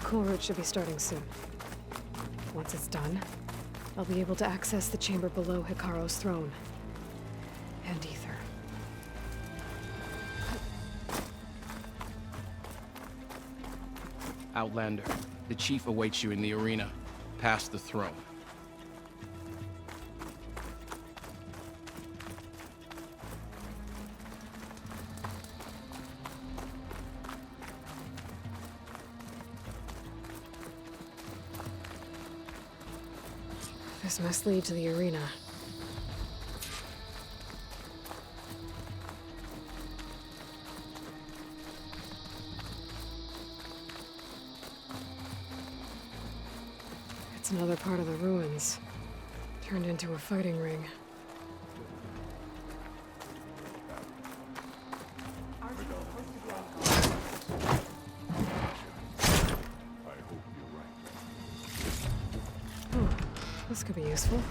Kurut should be starting soon. Once it's done, I'll be able to access the chamber below Hikaru's throne. And Ether. Outlander, the chief awaits you in the arena, past the throne. This must lead to the arena. It's another part of the ruins, turned into a fighting ring. Oh, this could be useful.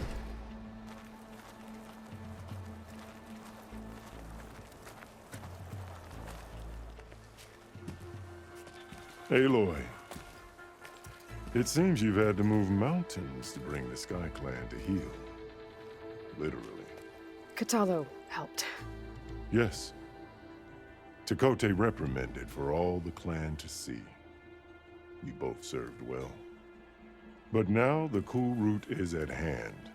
Aloy. It seems you've had to move mountains to bring the Sky Clan to heel. Literally. Katalo helped. Yes. Tekote reprimanded for all the clan to see. You both served well. But now the Kurut is at hand.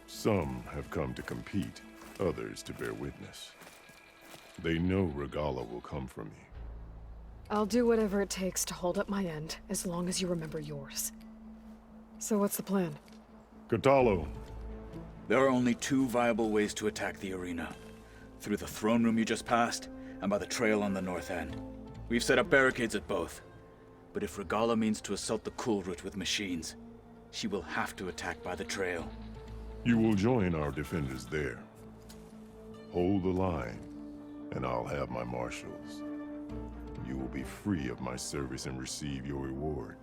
Some have come to compete, others to bear witness. They know Regalla will come from me. I'll do whatever it takes to hold up my end, as long as you remember yours. So what's the plan? Katalo. There are only two viable ways to attack the arena. Through the throne room you just passed, and by the trail on the north end. We've set up barricades at both. But if Regalla means to assault the Kurut with machines, she will have to attack by the trail. You will join our defenders there. Hold the line, and I'll have my marshals. You will be free of my service and receive your reward.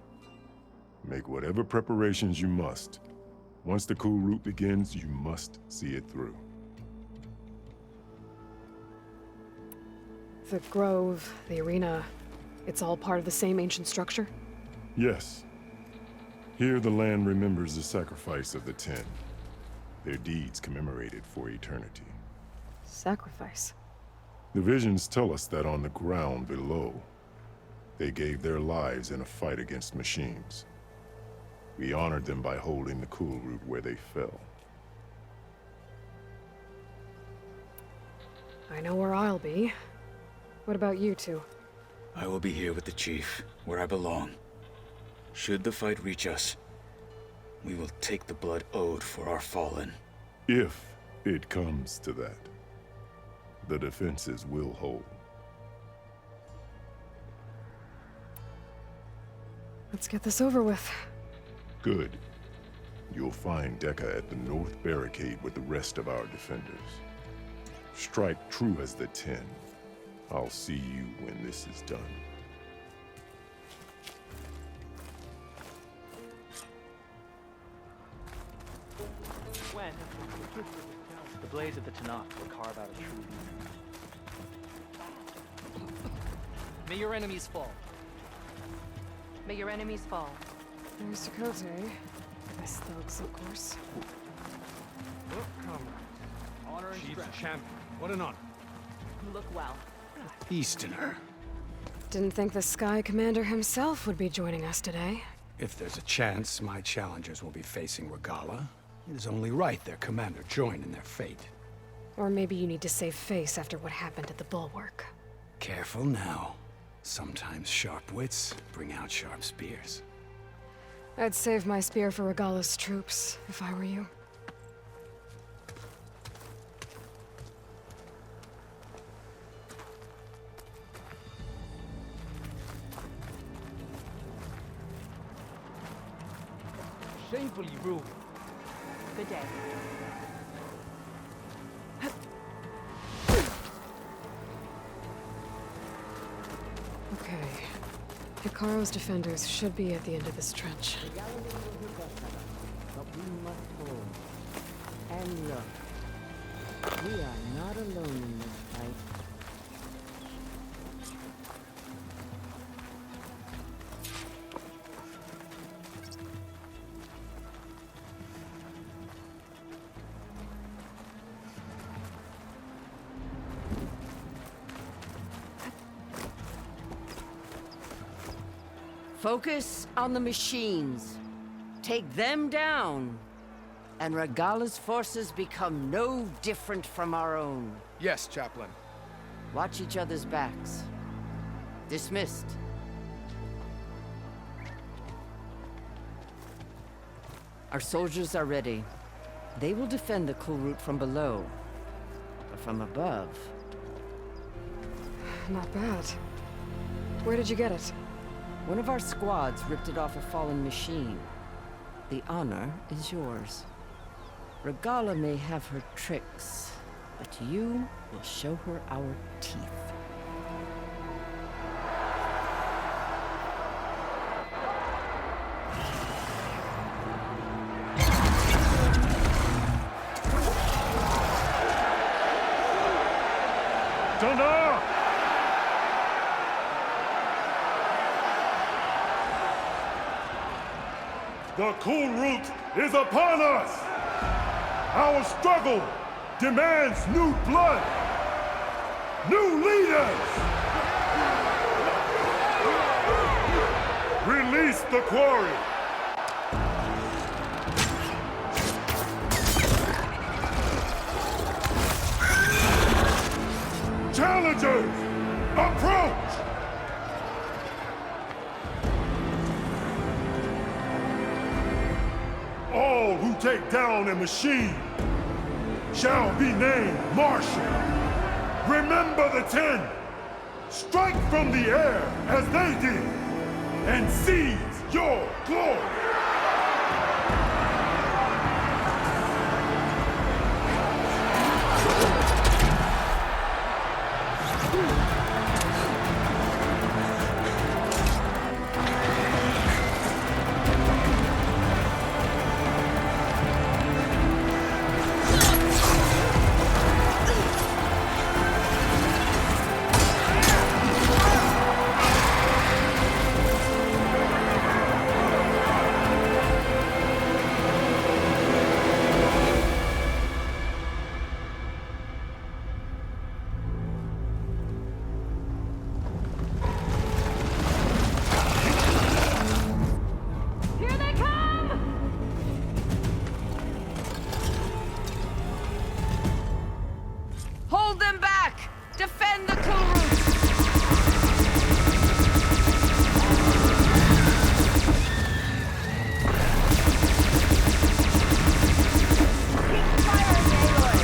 Make whatever preparations you must. Once the Kurut begins, you must see it through. The grove, the arena, it's all part of the same ancient structure? Yes. Here the land remembers the sacrifice of the Ten. Their deeds commemorated for eternity. Sacrifice? The visions tell us that on the ground below, they gave their lives in a fight against machines. We honored them by holding the Kurut where they fell. I know where I'll be. What about you two? I will be here with the chief, where I belong. Should the fight reach us, we will take the blood owed for our fallen. If it comes to that, the defenses will hold. Let's get this over with. Good. You'll find Dekka at the north barricade with the rest of our defenders. Strike true as the Ten. I'll see you when this is done. When the blades of the Tanakh will carve out a true leader. May your enemies fall. May your enemies fall. There's Tekote. Nice thugs, of course. Look, comrade. Honor and strength. Chief's champion. What an honor. Look well. Easterner. Didn't think the Sky Commander himself would be joining us today. If there's a chance my challengers will be facing Regalla, it is only right their commander join in their fate. Or maybe you need to save face after what happened at the Bulwark. Careful now. Sometimes sharp wits bring out sharp spears. I'd save my spear for Regalla's troops, if I were you. Shamefully rude. Good day. Okay. Hikaru's defenders should be at the end of this trench. The gallery will hit us, but we must hold. And look, we are not alone in this fight. Focus on the machines. Take them down, and Regalla's forces become no different from our own. Yes, Chaplain. Watch each other's backs. Dismissed. Our soldiers are ready. They will defend the Kurut from below. But from above... Not bad. Where did you get it? One of our squads ripped it off a fallen machine. The honor is yours. Regalla may have her tricks, but you will show her our teeth. Tana! The Kurut is upon us! Our struggle demands new blood! New leaders! Release the quarry! Challengers, approach! All who take down a machine shall be named Marshal. Remember the 10. Strike from the air as they did, and seize your glory. Hold them back! Defend the Kurut! Keep firing, Aloy!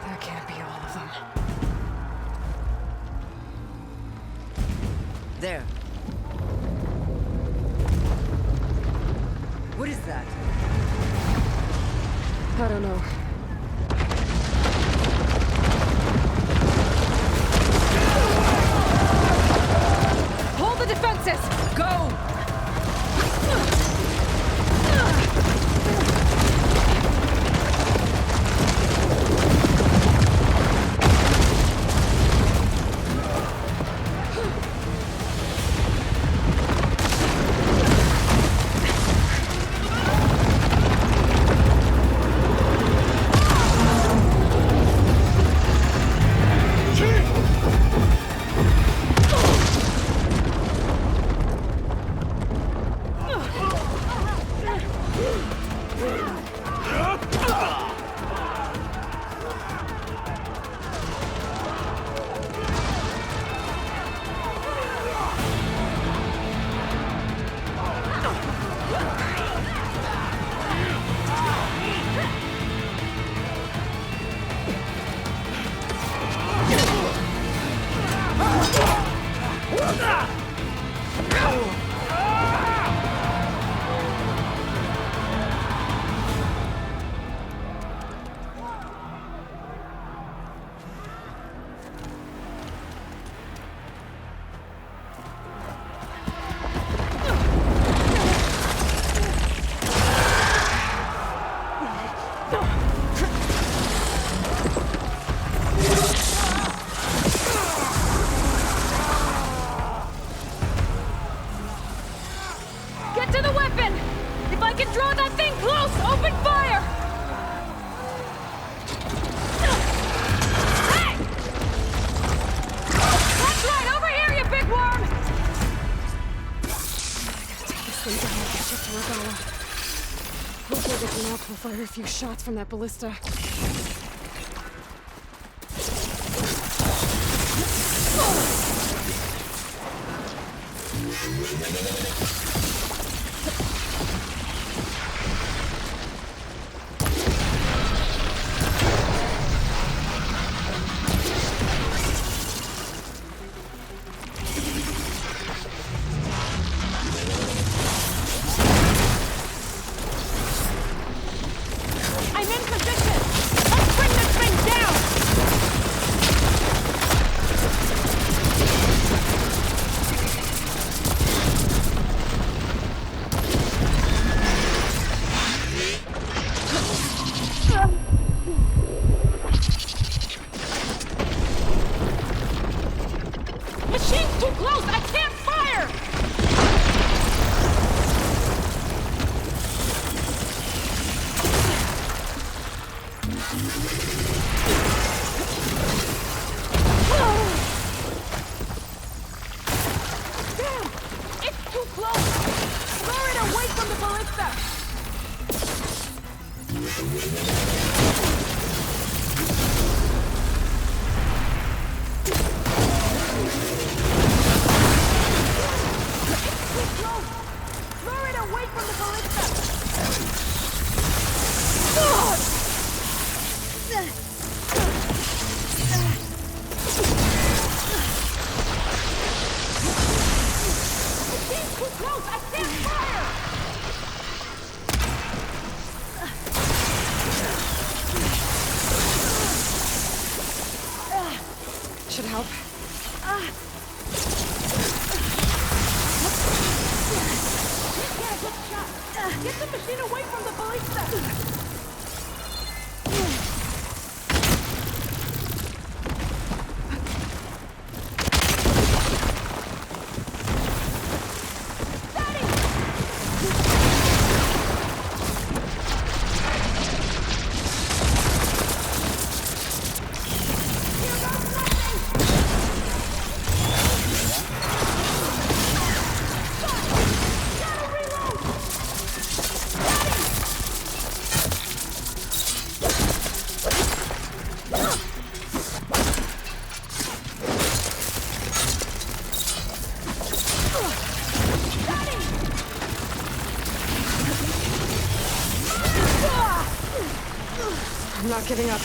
That can't be all of them. There. What is that? I don't know. Hold the defenses! Go! Get to the weapon! If I can draw that thing close, open fire! Hey! That's right, over here, you big worm! I gotta take this thing down and get shit to Regala. Hopefully the Gnoc will fire a few shots from that ballista. I'm in position! Let's bring this thing down! Machine's too close! I can't fire! Damn! It's too close! Throw it away from the ballista! It's too close! Throw it away from the ballista! It's too close! I can't fire! Should help. Get a good shot! Get the machine away from the ballista! I'm not giving up.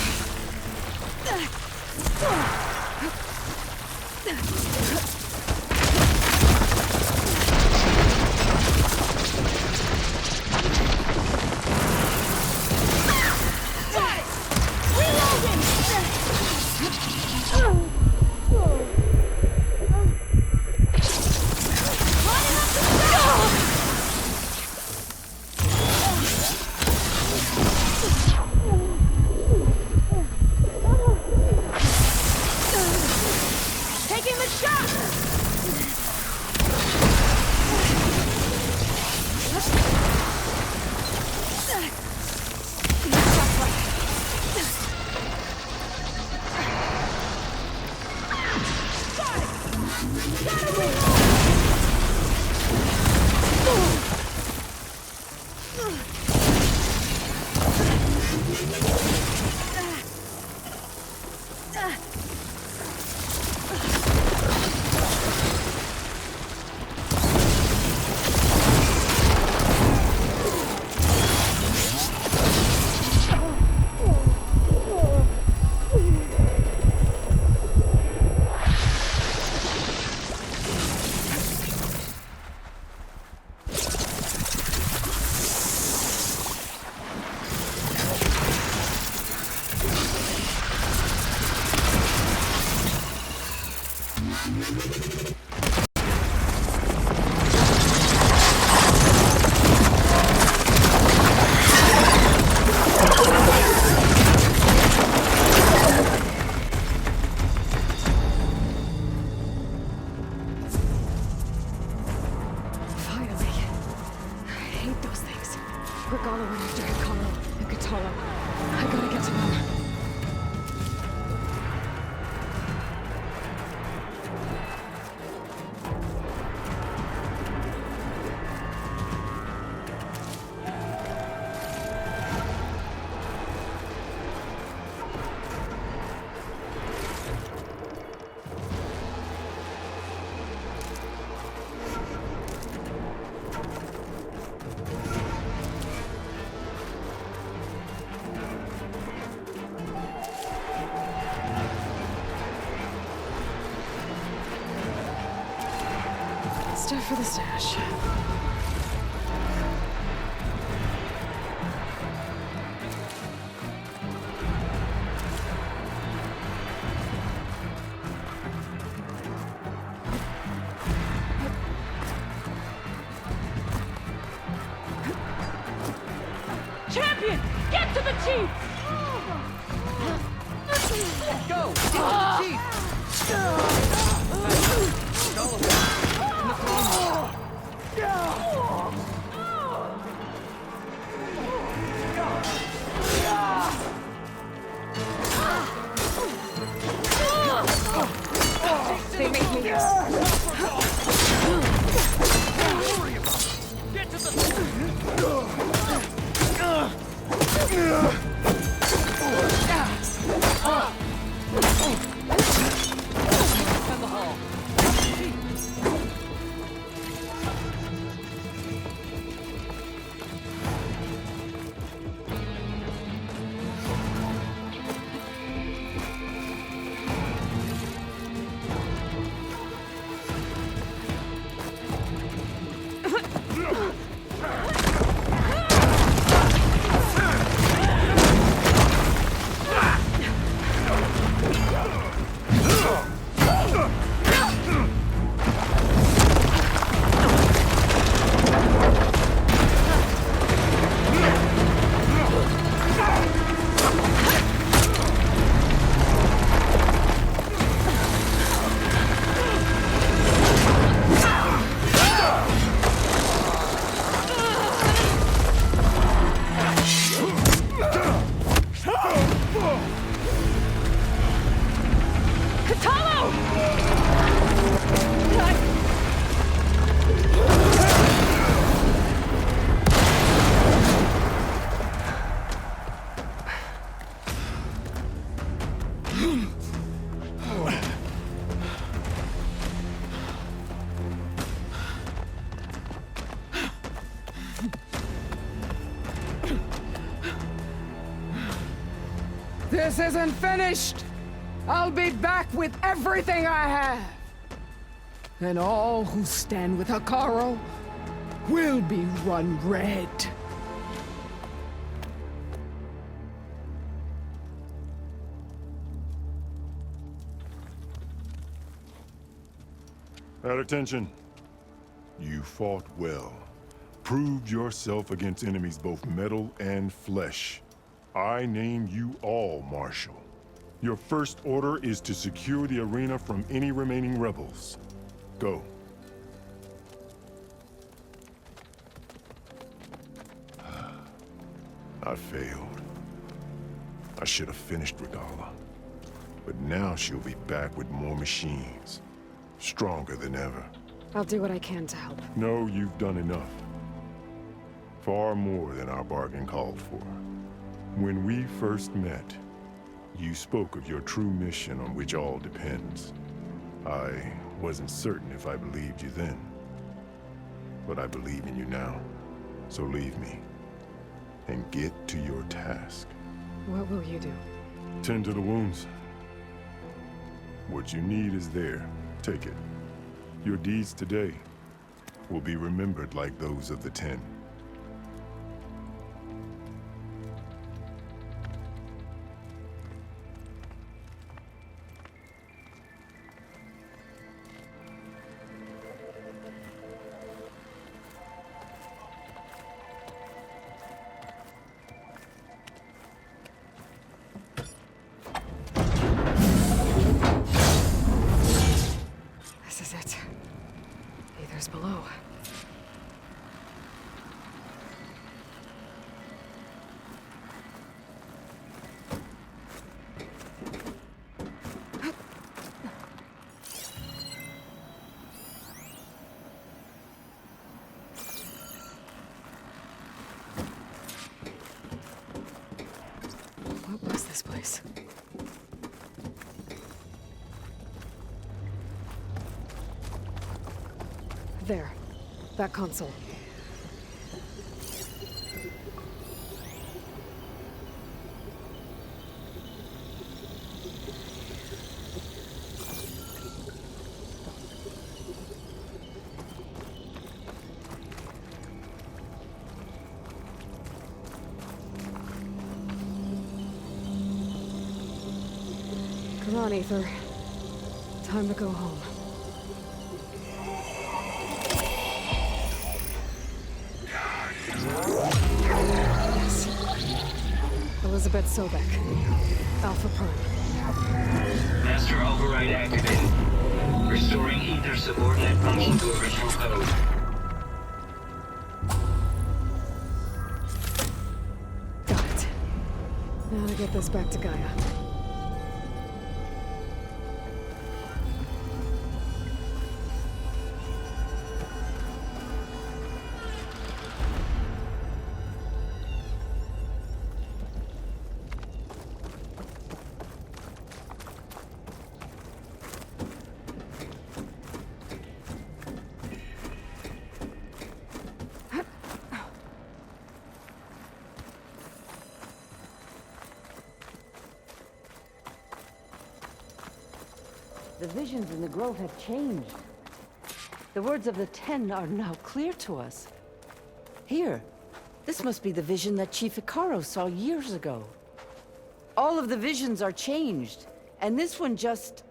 Taking the shot! Regala went after Hikaru and Katala. I gotta get to them. Stuff for the stash. Champion! Get to the chief! Go! Get to the chief! They made me. Get to the hall. This isn't finished! I'll be back with everything I have! And all who stand with Hikaru will be run red. At attention. You fought well. Proved yourself against enemies both metal and flesh. I name you all Marshal. Your first order is to secure the arena from any remaining rebels. Go. I failed. I should have finished Regalla. But now she'll be back with more machines. Stronger than ever. I'll do what I can to help. No, you've done enough. Far more than our bargain called for. When we first met, you spoke of your true mission on which all depends. I wasn't certain if I believed you then. But I believe in you now. So leave me. And get to your task. What will you do? Tend to the wounds. What you need is there. Take it. Your deeds today will be remembered like those of the 10. This is it. Aether's below. What was this place? There. That console. Come on, Aether. Time to go home. Yes. Elizabeth Sobek. Alpha Prime. Master override activated. Restoring Ether subordinate function to original code. Got it. Now to get this back to Gaia. The visions in the grove have changed. The words of the 10 are now clear to us. Here, this must be the vision that Chief Hikaru saw years ago. All of the visions are changed, and this one just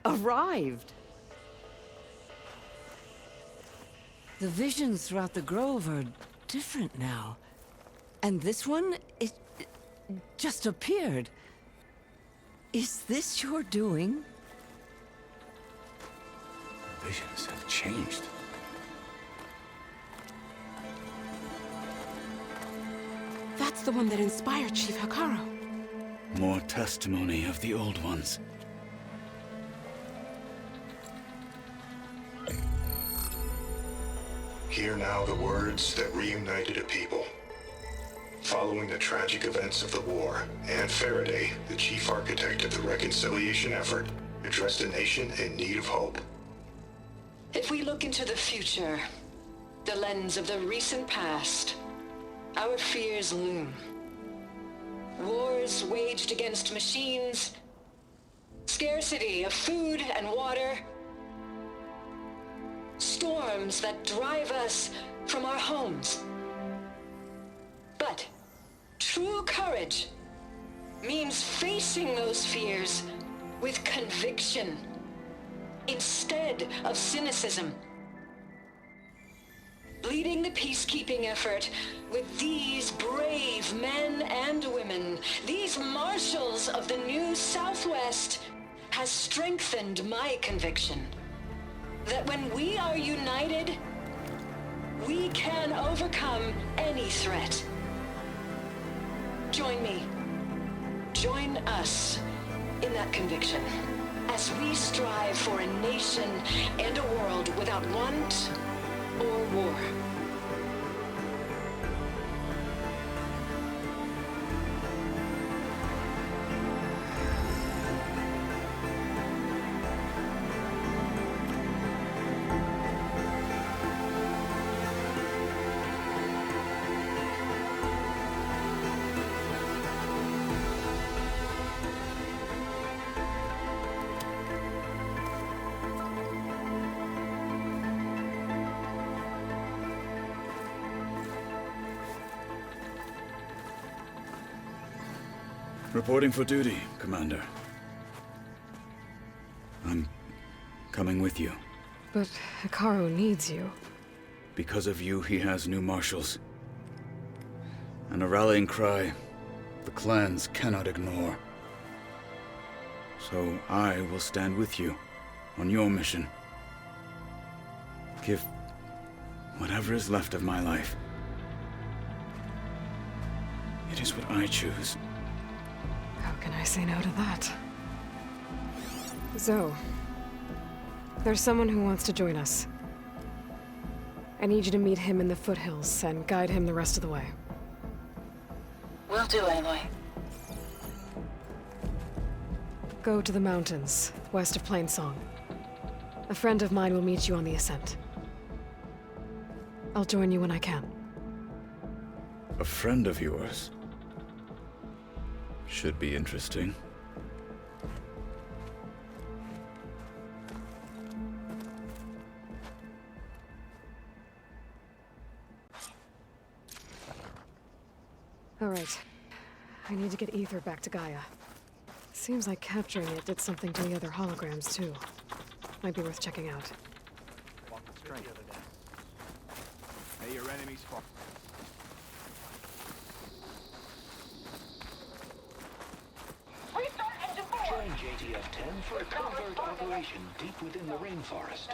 arrived. The visions throughout the grove are different now. And this one, it just appeared. Is this your doing? Visions have changed. That's the one that inspired Chief Hikaru. More testimony of the old ones. Hear now the words that reunited a people. Following the tragic events of the war, Anne Faraday, the chief architect of the reconciliation effort, addressed a nation in need of hope. If we look into the future, the lens of the recent past, our fears loom. Wars waged against machines, scarcity of food and water, storms that drive us from our homes. But true courage means facing those fears with conviction instead of cynicism. leading the peacekeeping effort with these brave men and women, these marshals of the new Southwest, has strengthened my conviction that when we are united, we can overcome any threat. Join me. Join us in that conviction as we strive for a nation and a world without want or war. Reporting for duty, Commander. I'm coming with you. But Hikaru needs you. Because of you, he has new marshals. And a rallying cry the clans cannot ignore. So I will stand with you on your mission. Give whatever is left of my life. It is what I choose. How can I say no to that? Zoe, there's someone who wants to join us. I need you to meet him in the foothills and guide him the rest of the way. Will do, Aloy. Go to the mountains, west of Plainsong. A friend of mine will meet you on the ascent. I'll join you when I can. A friend of yours? Should be interesting. All right. I need to get Ether back to Gaia. Seems like capturing it did something to the other holograms, too. Might be worth checking out. Hey, your enemy's far. Join JTF-10 for a covert operation deep within the rainforest.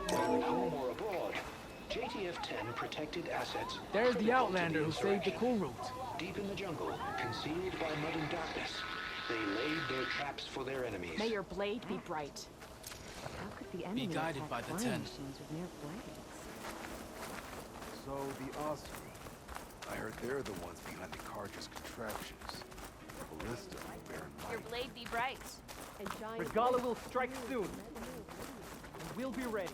Whether at home or abroad, JTF-10 protected assets. There's the Outlander who saved the Kurut. Deep in the jungle, concealed by mud and darkness, they laid their traps for their enemies. May your blade be bright. How could the enemy guided attack by the flying 10. machines with mere blades? So the Osprey. I heard they're the ones behind the Carter's contraptions. Ballista will bear in Your mind. blade be bright. Regala will strike soon. We'll be ready.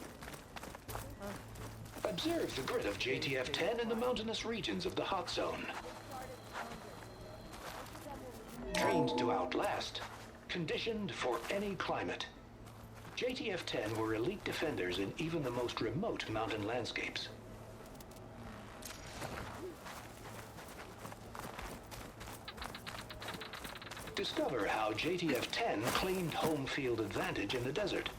Observe the grid of JTF-10 in the mountainous regions of the hot zone. Trained to outlast, conditioned for any climate. JTF-10 were elite defenders in even the most remote mountain landscapes. Discover how JTF-10 claimed home field advantage in the desert.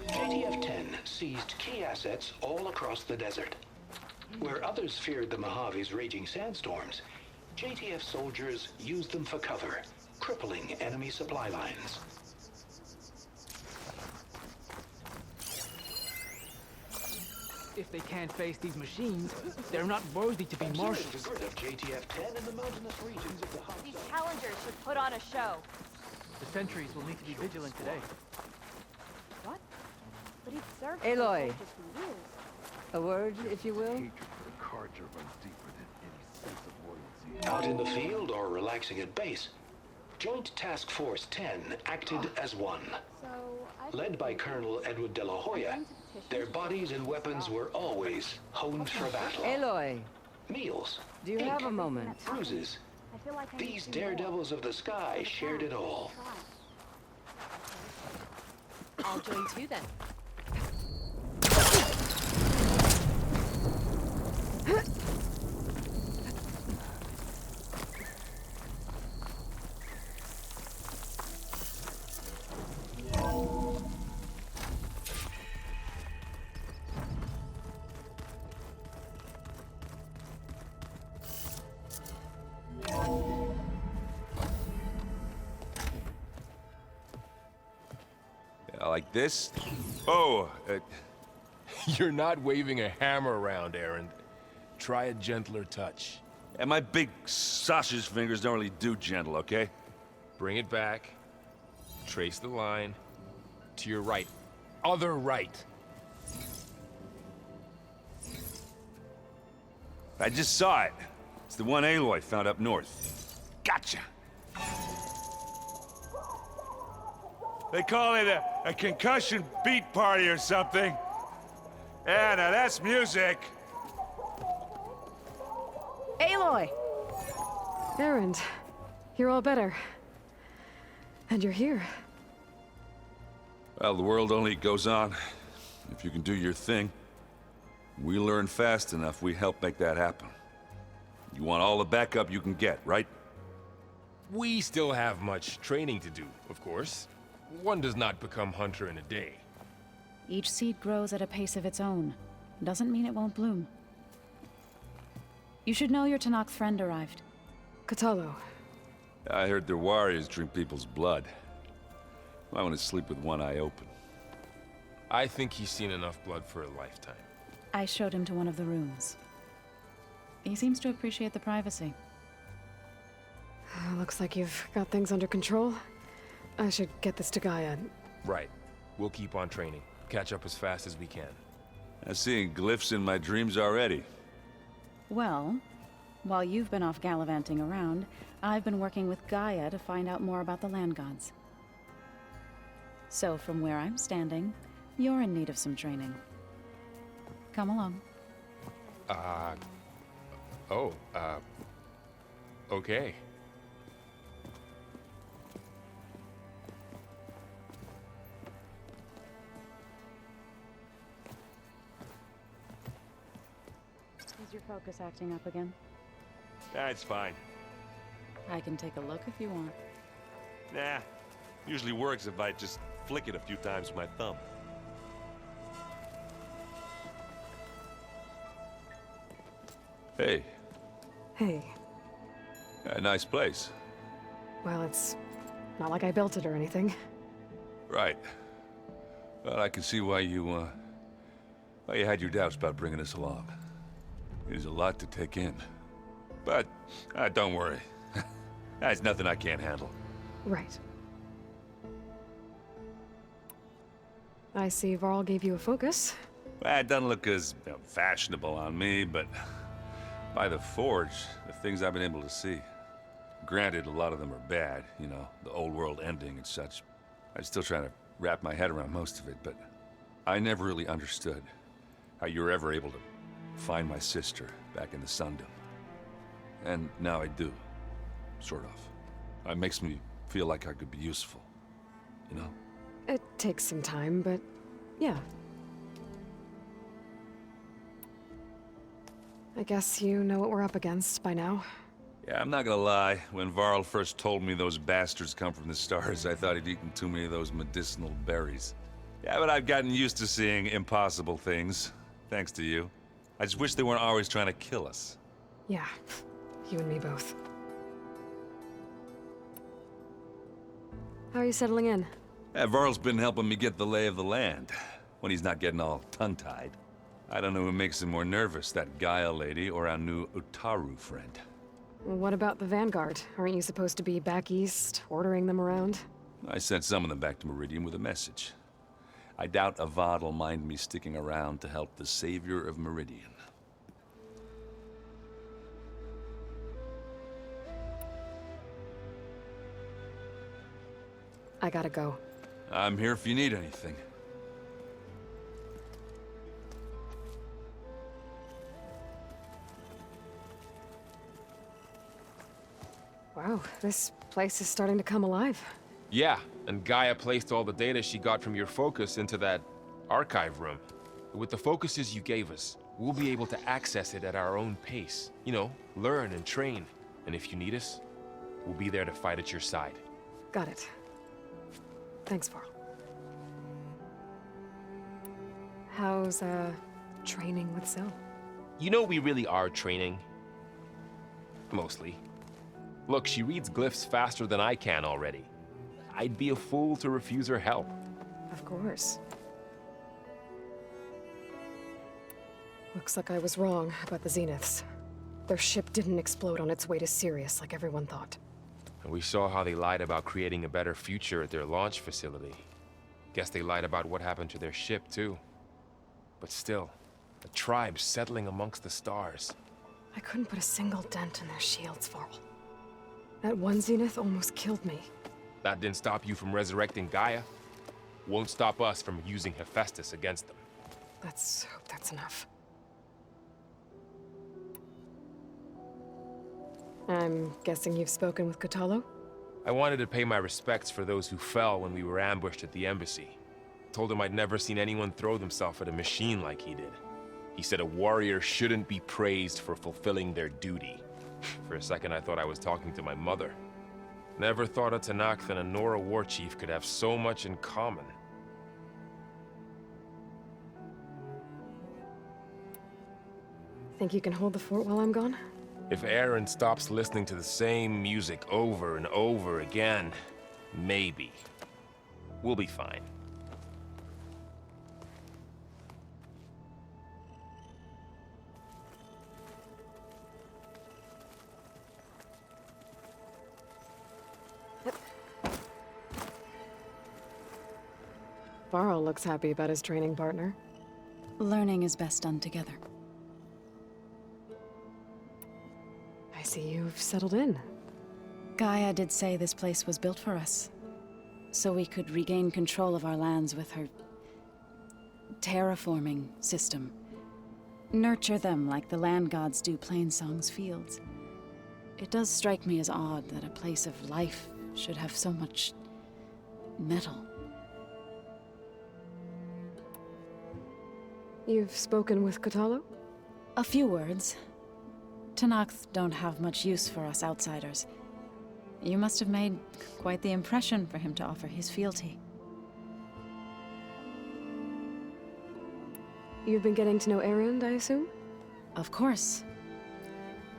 JTF-10 seized key assets all across the desert. Where others feared the Mojave's raging sandstorms, JTF soldiers used them for cover, crippling enemy supply lines. If they can't face these machines, they're not worthy to be Observe marshals. the grid of JTF-10 in the mountainous regions of the hot These zone. challengers should put on a show. The sentries will need to be vigilant today. What? But he's served Aloy. just for years. A word, if you will? Hatred for the Carter runs deeper than any sense of loyalty. Out in the field or relaxing at base, Joint Task Force 10 acted as one. So Led by Colonel Edward De La Hoya, their bodies and weapons were always honed for battle. Aloy, Meals, do you have a moment? bruises. I feel like I need These to do more. daredevils of the sky shared it all. I'll join too then. Like this? Oh, You're not waving a hammer around, Aaron. Try a gentler touch. and my big sausage fingers don't really do gentle, okay? Bring it back. Trace the line. To your right. Other right. I just saw it. It's the one Aloy found up north. Gotcha! They call it a concussion beat party or something. Yeah, now that's music. Aloy! Aaron, you're all better. And you're here. Well, the world only goes on if you can do your thing. We learn fast enough, we help make that happen. You want all the backup you can get, right? We still have much training to do, of course. One does not become hunter in a day. Each seed grows at a pace of its own. Doesn't mean it won't bloom. You should know your Tanakh friend arrived. Katalo. I heard their warriors drink people's blood. I want to sleep with one eye open. I think he's seen enough blood for a lifetime. I showed him to one of the rooms. He seems to appreciate the privacy. Looks like you've got things under control. I should get this to Gaia. Right. We'll keep on training. Catch up as fast as we can. I'm seeing glyphs in my dreams already. Well, while you've been off gallivanting around, I've been working with Gaia to find out more about the land gods. So from where I'm standing, you're in need of some training. Come along. Okay. Is your focus acting up again? That's fine. I can take a look if you want. Nah. Usually works if I just flick it a few times with my thumb. Hey. Hey. A nice place. Well, it's not like I built it or anything. Right. Well, I can see why you had your doubts about bringing us along. It is a lot to take in. But, don't worry. That's nothing I can't handle. Right. I see Varl gave you a focus. Well, it doesn't look as fashionable on me, but by the Forge, the things I've been able to see. Granted, a lot of them are bad, you know, the old world ending and such. I'm still trying to wrap my head around most of it, but I never really understood how you were ever able to find my sister back in the Sundom. And now I do, sort of. It makes me feel like I could be useful, you know? It takes some time, but yeah. I guess you know what we're up against by now. Yeah, I'm not gonna lie. When Varl first told me those bastards come from the stars, I thought he'd eaten too many of those medicinal berries. Yeah, but I've gotten used to seeing impossible things, thanks to you. I just wish they weren't always trying to kill us. Yeah, you and me both. How are you settling in? Yeah, Varl's been helping me get the lay of the land, when he's not getting all tongue-tied. I don't know who makes him more nervous, that Gaia lady or our new Utaru friend. What about the Vanguard? Aren't you supposed to be back east, ordering them around? I sent some of them back to Meridian with a message. I doubt Avad will mind me sticking around to help the savior of Meridian. I gotta go. I'm here if you need anything. Wow, this place is starting to come alive. Yeah, and Gaia placed all the data she got from your focus into that archive room. With the focuses you gave us, we'll be able to access it at our own pace. You know, learn and train. And if you need us, we'll be there to fight at your side. Got it. Thanks, Varl. How's, training with Syl? You know we really are training. Mostly. Look, she reads glyphs faster than I can already. I'd be a fool to refuse her help. Of course. Looks like I was wrong about the Zeniths. Their ship didn't explode on its way to Sirius like everyone thought. And we saw how they lied about creating a better future at their launch facility. Guess they lied about what happened to their ship, too. But still, a tribe settling amongst the stars. I couldn't put a single dent in their shields, Varl. That one Zenith almost killed me. That didn't stop you from resurrecting Gaia. Won't stop us from using Hephaestus against them. Let's hope that's enough. I'm guessing you've spoken with Kotallo? I wanted to pay my respects for those who fell when we were ambushed at the embassy. Told him I'd never seen anyone throw themselves at a machine like he did. He said a warrior shouldn't be praised for fulfilling their duty. For a second, I thought I was talking to my mother. Never thought a Tenakth and a Nora war chief could have so much in common. Think you can hold the fort while I'm gone? If Aaron stops listening to the same music over and over again, maybe. We'll be fine. Varl looks happy about his training partner. Learning is best done together. I see you've settled in. Gaia did say this place was built for us, so we could regain control of our lands with her terraforming system. Nurture them like the land gods do Plainsong's fields. It does strike me as odd that a place of life should have so much metal. You've spoken with Kotallo? A few words. Tenakth don't have much use for us outsiders. You must have made quite the impression for him to offer his fealty. You've been getting to know Erend, I assume? Of course.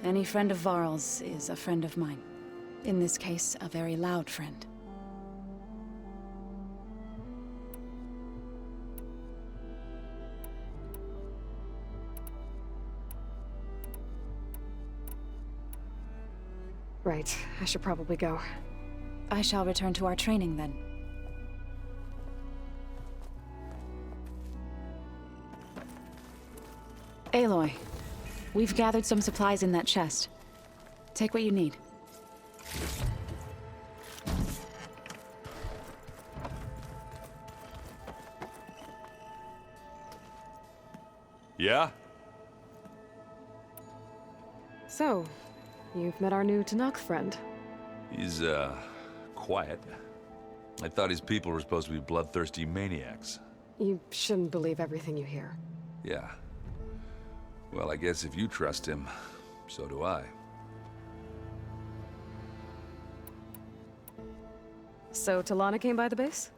Any friend of Varl's is a friend of mine. In this case, a very loud friend. Right, I should probably go. I shall return to our training then. Aloy, we've gathered some supplies in that chest. Take what you need. Yeah? So, you've met our new Tenakth friend. He's, quiet. I thought his people were supposed to be bloodthirsty maniacs. You shouldn't believe everything you hear. Yeah. Well, I guess if you trust him, so do I. So, Talana came by the base?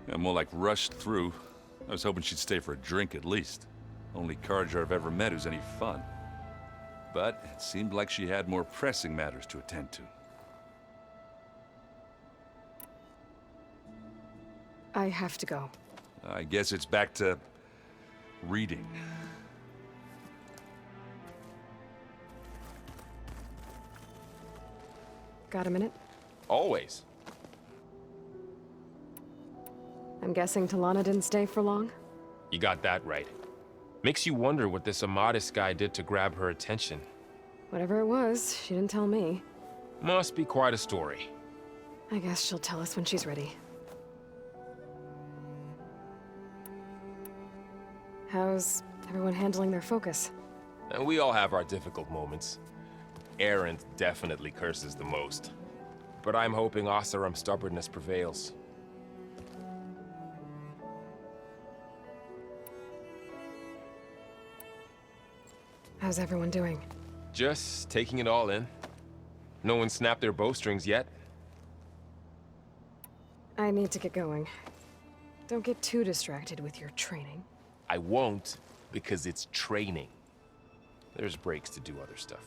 Yeah, more like rushed through. I was hoping she'd stay for a drink at least. Only Carja I've ever met who's any fun. But it seemed like she had more pressing matters to attend to. I have to go. I guess it's back to reading. Got a minute? Always. I'm guessing Talana didn't stay for long? You got that right. Makes you wonder what this Amadis guy did to grab her attention. Whatever it was, she didn't tell me. Must be quite a story. I guess she'll tell us when she's ready. How's everyone handling their focus? And we all have our difficult moments. Erend definitely curses the most. But I'm hoping Oseram's stubbornness prevails. How's everyone doing? Just taking it all in. No one snapped their bowstrings yet. I need to get going. Don't get too distracted with your training. I won't, because it's training. There's breaks to do other stuff.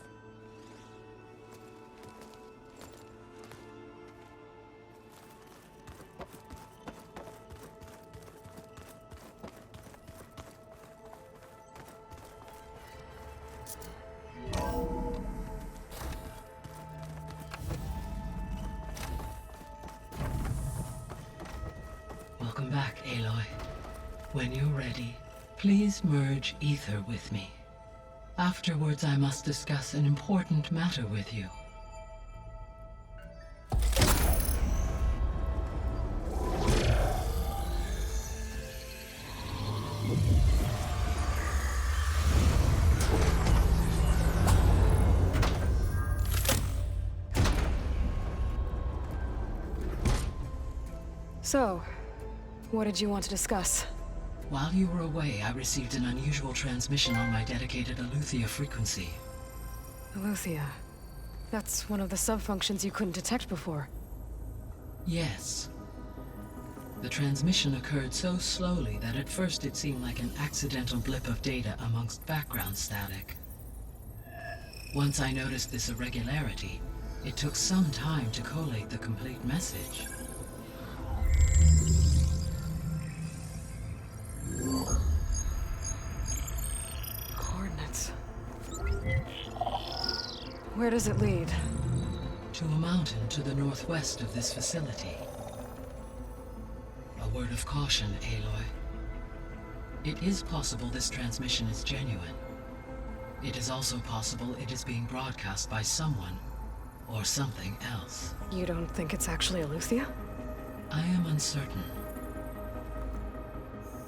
Welcome back, Aloy. When you're ready, please merge ether with me. Afterwards, I must discuss an important matter with you. So, what did you want to discuss? While you were away, I received an unusual transmission on my dedicated Aletheia frequency. Aletheia. That's one of the sub-functions you couldn't detect before. Yes. The transmission occurred so slowly that at first it seemed like an accidental blip of data amongst background static. Once I noticed this irregularity, it took some time to collate the complete message. Coordinates. Where does it lead? To a mountain to the northwest of this facility. A word of caution, Aloy. It is possible this transmission is genuine. It is also possible it is being broadcast by someone or something else. You don't think it's actually Aletheia? I am uncertain.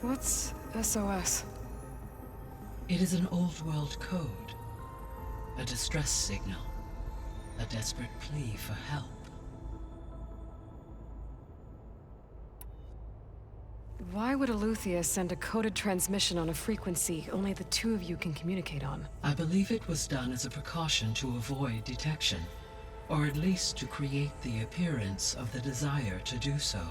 What's SOS? It is an old world code. A distress signal. A desperate plea for help. Why would Aletheia send a coded transmission on a frequency only the two of you can communicate on? I believe it was done as a precaution to avoid detection, or at least to create the appearance of the desire to do so.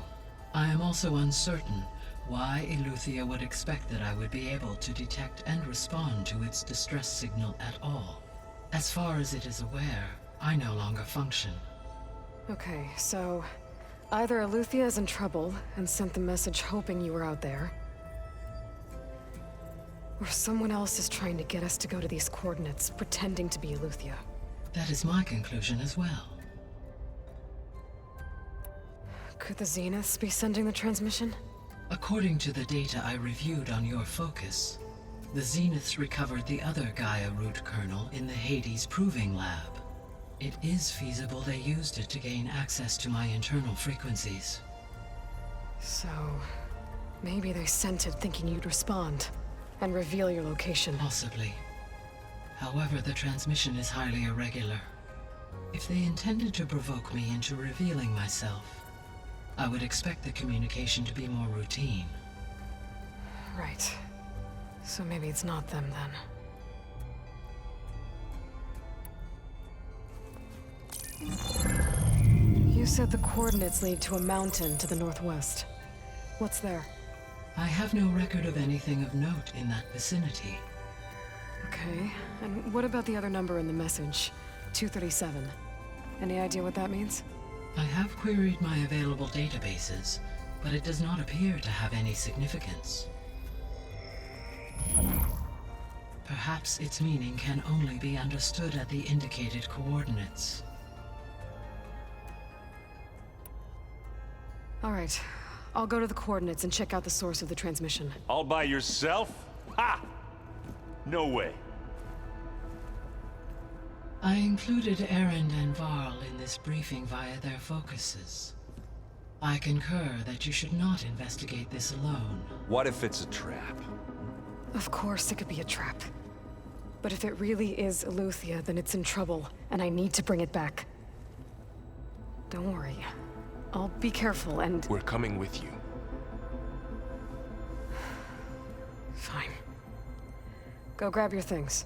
I am also uncertain why Aletheia would expect that I would be able to detect and respond to its distress signal at all. As far as it is aware, I no longer function. Okay, so either Aletheia is in trouble and sent the message hoping you were out there, or someone else is trying to get us to go to these coordinates, pretending to be Aletheia. That is my conclusion as well. Could the Zeniths be sending the transmission? According to the data I reviewed on your focus, the Zeniths recovered the other Gaia root kernel in the Hades Proving Lab. It is feasible they used it to gain access to my internal frequencies. So, maybe they sent it thinking you'd respond and reveal your location. Possibly. However, the transmission is highly irregular. If they intended to provoke me into revealing myself, I would expect the communication to be more routine. Right. So maybe it's not them then. You said the coordinates lead to a mountain to the northwest. What's there? I have no record of anything of note in that vicinity. Okay, and what about the other number in the message? 237. Any idea what that means? I have queried my available databases, but it does not appear to have any significance. Perhaps its meaning can only be understood at the indicated coordinates. All right, I'll go to the coordinates and check out the source of the transmission. All by yourself? Ha! No way. I included Erend and Varl in this briefing via their focuses. I concur that you should not investigate this alone. What if it's a trap? Of course it could be a trap. But if it really is Aletheia, then it's in trouble, and I need to bring it back. Don't worry. I'll be careful and... We're coming with you. Fine. Go grab your things.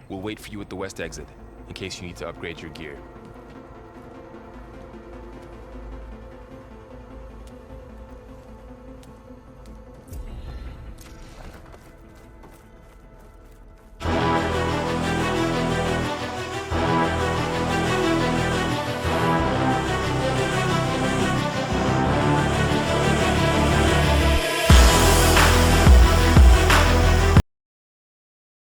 We'll wait for you at the west exit, in case you need to upgrade your gear.